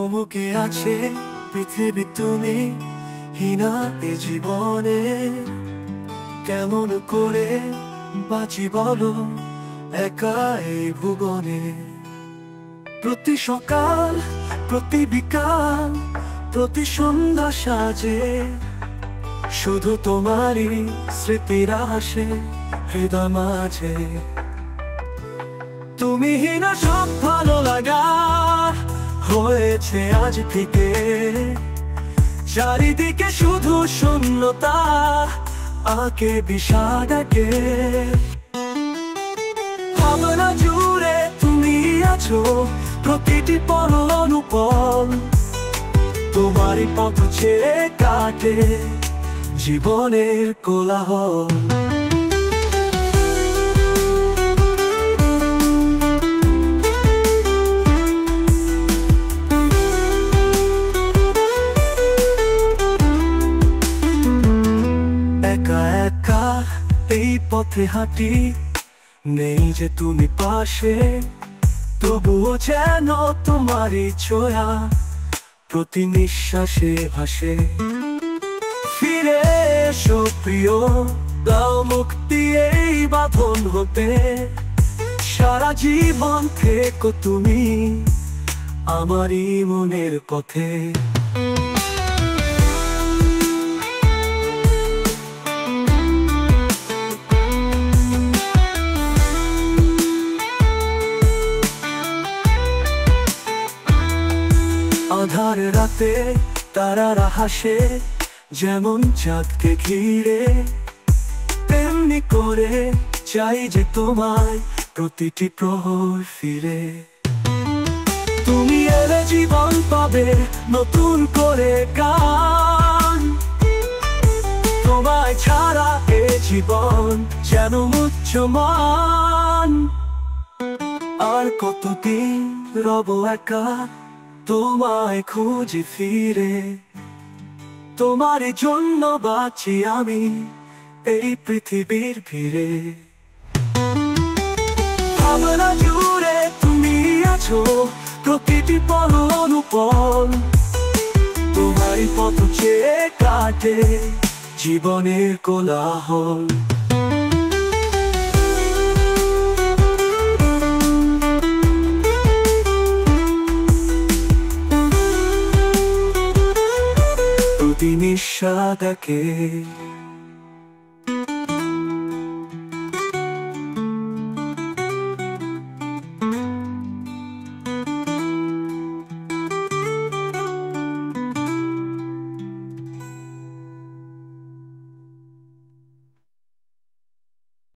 থমকে আছে পৃথিবী, তুমি হীনা এ জীবনে। কেমন করে বাঁচি বলো একা এই ভুবনে। প্রতি সকাল, প্রতি বিকাল, প্রতি সন্ধ্যা সাজে শুধু তোমারই স্মৃতিরা আসে হৃদয় মাঝে। তুমি হীনা সব ভালো লাগা হয়েছে আজ থেকে। চারিদিকে শুধু শূন্যতা, আকে বিষাদকে। ভাবনা জুড়ে তুমি আছো, প্রতিটি পল অনুপল তোমারই পথ ছেড়ে কাটে জীবনের কোলাহল। একা একা এই পথে হাঁটি, নেই যে তুমি পাশে, তবুও যেন তোমারই ছোঁয়া প্রতি নিঃশ্বাসে ভাসে। ফিরে এসো প্রিয়, দাও মুক্তি এই বাঁধন হতে। সারা জীবন থেকো তুমি আমারই মনের পথে। আধার রাতে তারারা হাসে, যেমন চাঁদকে ঘিরে। তেমনি করে চাই যে তোমায় প্রতিটি প্রহর ফিরে। তুমি এলে জীবন পাবে নতুন করে গান। তোমায় ছাড়া এ জীবন যেন মুহ্যমান। আর কতদিন রব একা তোমায় খুঁজে ফিরে। তোমার জন্য বাঁচি আমি এই পৃথিবীর ভিড়ে। ভাবনা জুড়ে তুমি আছো, প্রতিটি পল অনুপল তোমারই পথ চেয়ে কাটে জীবনের কোলাহল। প্রতি নিঃশ্বাসকে